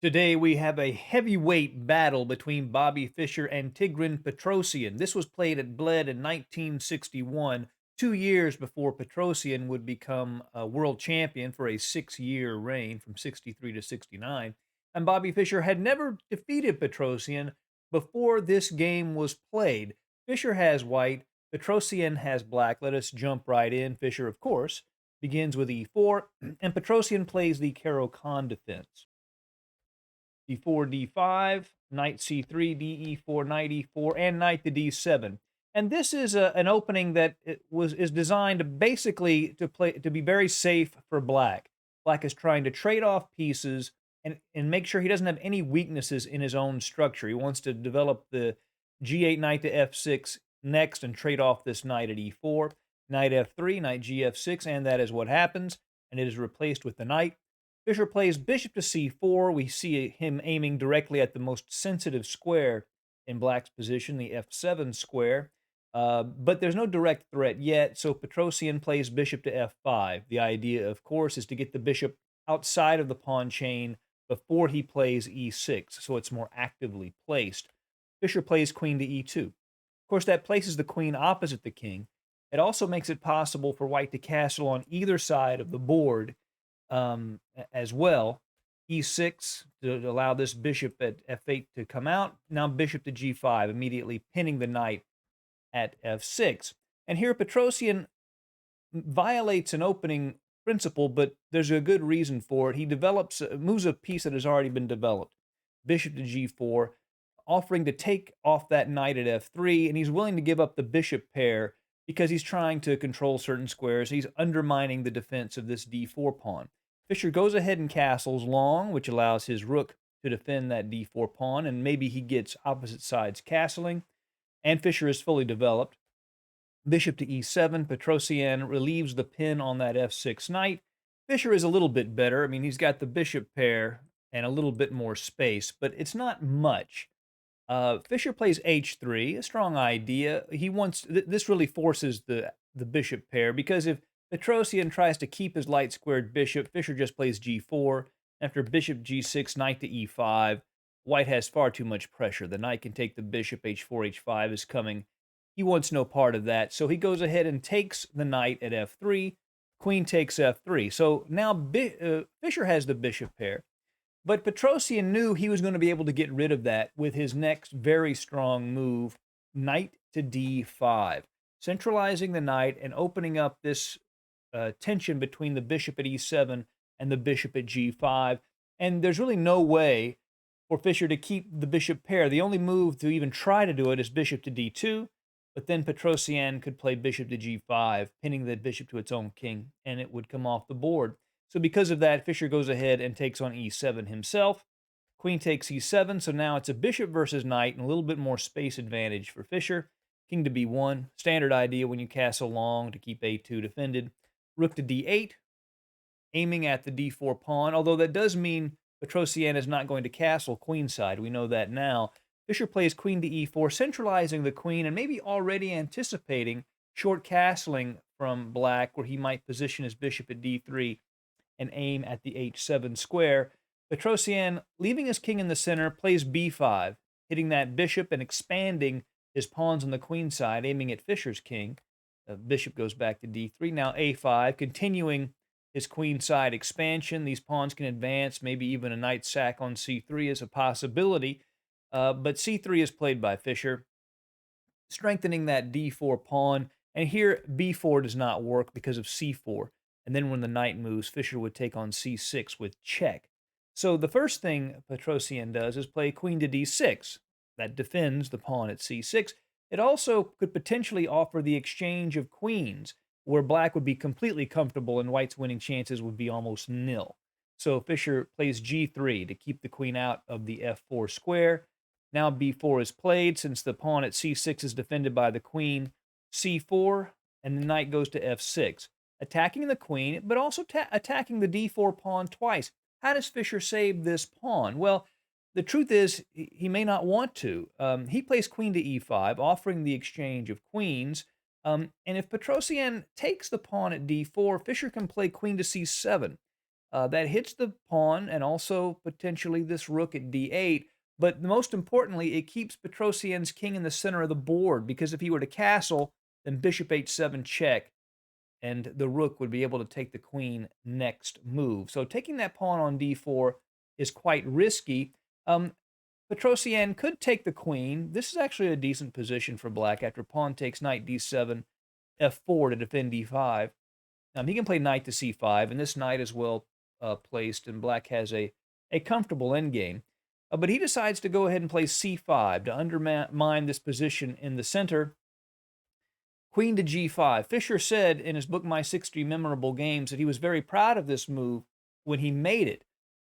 Today we have a heavyweight battle between Bobby Fischer and Tigran Petrosian. This was played at Bled in 1961, 2 years before Petrosian would become a world champion for a 6-year reign from 63 to 69. And Bobby Fischer had never defeated Petrosian before this game was played. Fischer has white, Petrosian has black. Let us jump right in. Fischer, of course, begins with e4, and Petrosian plays the Caro-Kann defense. D4, D5, knight C3, DE4, knight E4, and knight to D7. And this is an opening that is designed basically to be very safe for Black. Black is trying to trade off pieces and make sure he doesn't have any weaknesses in his own structure. He wants to develop the G8 knight to F6 next and trade off this knight at E4, knight F3, knight GF6, and that is what happens. And it is replaced with the knight. Fischer plays bishop to c4. We see him aiming directly at the most sensitive square in Black's position, the f7 square. But there's no direct threat yet, so Petrosian plays bishop to f5. The idea, of course, is to get the bishop outside of the pawn chain before he plays e6, so it's more actively placed. Fischer plays queen to e2. Of course, that places the queen opposite the king. It also makes it possible for white to castle on either side of the board as well. E6 to allow this bishop at f8 to come out. Now bishop to g5, immediately pinning the knight at f6. And here Petrosian violates an opening principle, but there's a good reason for it. He moves a piece that has already been developed. Bishop to g4, offering to take off that knight at f3, and he's willing to give up the bishop pair because he's trying to control certain squares. He's undermining the defense of this d4 pawn. Fischer goes ahead and castles long, which allows his rook to defend that d4 pawn, and maybe he gets opposite sides castling. And Fischer is fully developed. Bishop to e7, Petrosian relieves the pin on that f6 knight. Fischer is a little bit better. I mean, he's got the bishop pair and a little bit more space, but it's not much. Fischer plays h3, a strong idea. He wants this really forces the bishop pair, because if Petrosian tries to keep his light squared bishop, Fischer just plays g4. After bishop g6, knight to e5, white has far too much pressure. The knight can take the bishop, h4, h5 is coming. He wants no part of that, so he goes ahead and takes the knight at f3. Queen takes f3. So now Fischer has the bishop pair. But Petrosian knew he was going to be able to get rid of that with his next very strong move, knight to d5, centralizing the knight and opening up this tension between the bishop at e7 and the bishop at g5. And there's really no way for Fischer to keep the bishop pair. The only move to even try to do it is bishop to d2, but then Petrosian could play bishop to g5, pinning the bishop to its own king, and it would come off the board. So because of that, Fischer goes ahead and takes on e7 himself. Queen takes e7, so now it's a bishop versus knight and a little bit more space advantage for Fischer. King to b1, standard idea when you castle long to keep a2 defended. Rook to d8, aiming at the d4 pawn, although that does mean Petrosian is not going to castle queenside. We know that now. Fischer plays queen to e4, centralizing the queen and maybe already anticipating short castling from Black, where he might position his bishop at d3 and aim at the h7 square. Petrosian, leaving his king in the center, plays b5, hitting that bishop and expanding his pawns on the queen side, aiming at Fischer's king. Bishop goes back to d3. Now a5, continuing his queen side expansion. These pawns can advance. Maybe even a knight sack on c3 is a possibility. But c3 is played by Fischer, strengthening that d4 pawn. And here b4 does not work because of c4. And then when the knight moves, Fischer would take on c6 with check. So the first thing Petrosian does is play queen to d6. That defends the pawn at c6. It also could potentially offer the exchange of queens, where Black would be completely comfortable and White's winning chances would be almost nil. So Fischer plays g3 to keep the queen out of the f4 square. Now b4 is played. Since the pawn at c6 is defended by the queen, c4, and the knight goes to f6, attacking the queen, but also attacking the d4 pawn twice. How does Fischer save this pawn? Well, the truth is, he may not want to. He plays queen to e5, offering the exchange of queens. And if Petrosian takes the pawn at d4, Fischer can play queen to c7. That hits the pawn and also potentially this rook at d8. But most importantly, it keeps Petrosian's king in the center of the board because if he were to castle, then bishop h7 check, and the rook would be able to take the queen next move. So taking that pawn on d4 is quite risky. Um, Petrosian could take the queen. This is actually a decent position for black after pawn takes knight d7, f4 to defend d5. He can play knight to c5, and this knight is well placed, and black has a comfortable endgame. But he decides to go ahead and play c5 to undermine this position in the center. Queen to g5. Fischer said in his book, My 60 Memorable Games, that he was very proud of this move when he made it.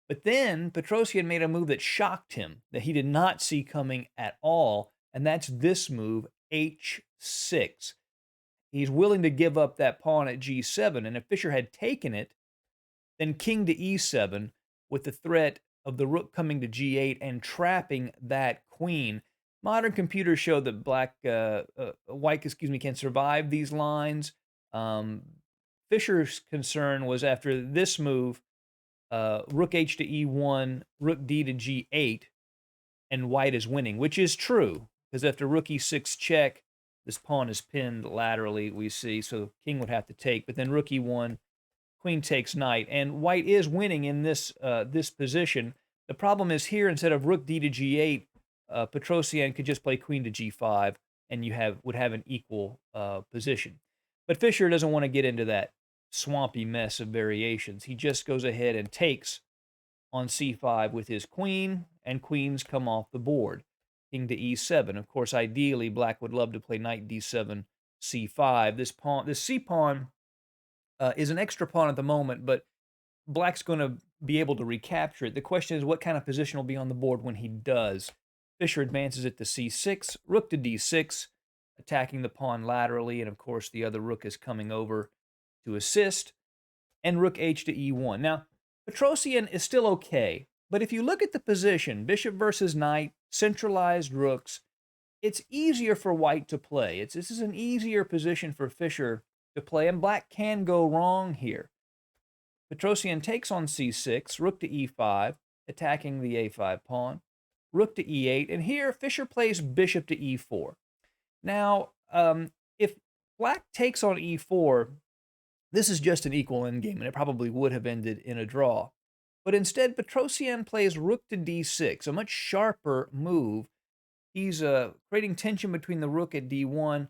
But then Petrosian made a move that shocked him, that he did not see coming at all, and that's this move, h6. He's willing to give up that pawn at g7, and if Fischer had taken it, then king to e7 with the threat of the rook coming to g8 and trapping that queen. Modern computers show that white, can survive these lines. Um, Fischer's concern was after this move, rook h to e1, rook d to g8, and white is winning, which is true, because after rook e6 check, this pawn is pinned laterally, we see, so king would have to take, but then rook e1, queen takes knight, and white is winning in this position. The problem is here, instead of rook d to g8, Petrosian could just play queen to g5, and would have an equal position. But Fischer doesn't want to get into that swampy mess of variations. He just goes ahead and takes on c5 with his queen, and queens come off the board. King to e7. Of course, ideally, black would love to play knight d7, c5. This c pawn is an extra pawn at the moment, but black's going to be able to recapture it. The question is, what kind of position will be on the board when he does? Fischer advances it to c6, rook to d6, attacking the pawn laterally, and of course, the other rook is coming over to assist, and rook h to e1. Now, Petrosian is still okay, but if you look at the position, bishop versus knight, centralized rooks, it's easier for white to play. This is an easier position for Fischer to play, and black can go wrong here. Petrosian takes on c6, rook to e5, attacking the a5 pawn, rook to e8, and here Fischer plays bishop to e4. Now, if black takes on e4, this is just an equal endgame, and it probably would have ended in a draw. But instead, Petrosian plays rook to d6, a much sharper move. He's creating tension between the rook at d1,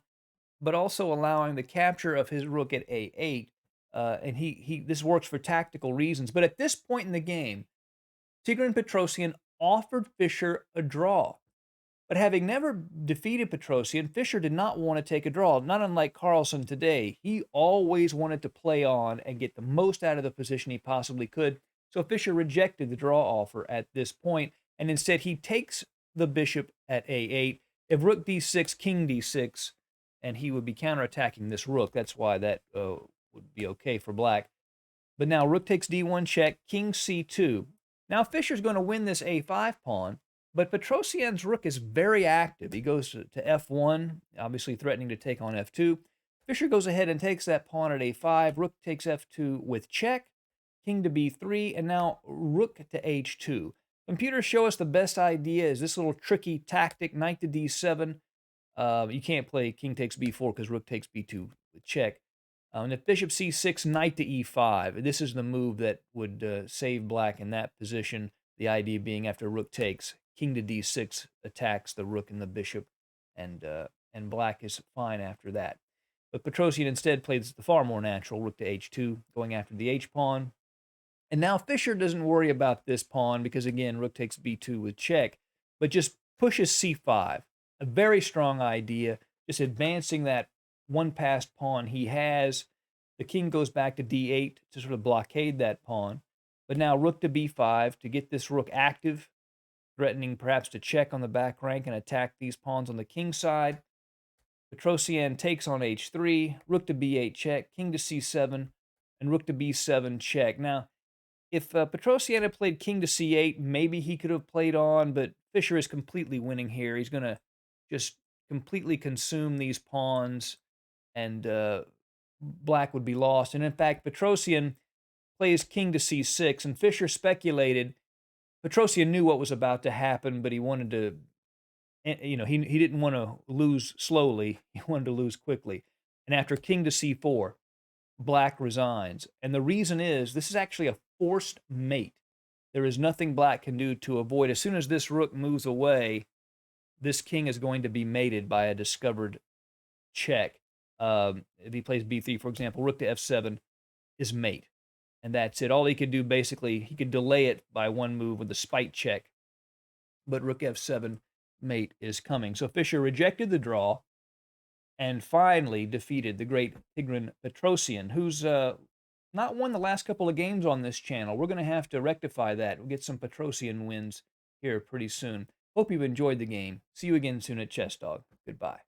but also allowing the capture of his rook at a8. And this works for tactical reasons. But at this point in the game, Tigran Petrosian offered Fischer a draw. But having never defeated Petrosian, Fischer did not want to take a draw, not unlike Carlsen today. He always wanted to play on and get the most out of the position he possibly could. So Fischer rejected the draw offer at this point, and instead he takes the bishop at a8. If rook d6, king d6, and he would be counterattacking this rook. That's why that would be okay for black. But now rook takes d1 check, king c2. Now Fischer's going to win this a5 pawn, but Petrosian's rook is very active. He goes to f1, obviously threatening to take on f2. Fischer goes ahead and takes that pawn at a5. Rook takes f2 with check, king to b3, and now rook to h2. Computers show us the best idea is this little tricky tactic, knight to d7. You can't play king takes b4 because rook takes b2 with check. And if bishop c6, knight to e5, this is the move that would save black in that position. The idea being after rook takes, king to d6 attacks the rook and the bishop, and black is fine after that. But Petrosian instead plays the far more natural rook to h2, going after the h-pawn. And now Fischer doesn't worry about this pawn because, again, rook takes b2 with check, but just pushes c5. A very strong idea, just advancing that one-passed pawn he has. The king goes back to d8 to sort of blockade that pawn. But now rook to b5 to get this rook active, threatening perhaps to check on the back rank and attack these pawns on the king side. Petrosian takes on h3, rook to b8 check, king to c7, and rook to b7 check. Now, if Petrosian had played king to c8, maybe he could have played on, but Fischer is completely winning here. He's going to just completely consume these pawns, and black would be lost. And in fact, Petrosian plays king to c6, and Fischer speculated. Petrosian knew what was about to happen, but he wanted to, he didn't want to lose slowly. He wanted to lose quickly. And after king to c4, black resigns. And the reason is this is actually a forced mate. There is nothing black can do to avoid. As soon as this rook moves away, this king is going to be mated by a discovered check. If he plays b3, for example, rook to f7 is mate. And that's it. All he could do, basically, he could delay it by one move with a spite check. But rook f7 mate is coming. So Fischer rejected the draw and finally defeated the great Tigran Petrosian, who's not won the last couple of games on this channel. We're going to have to rectify that. We'll get some Petrosian wins here pretty soon. Hope you've enjoyed the game. See you again soon at Chess Dog. Goodbye.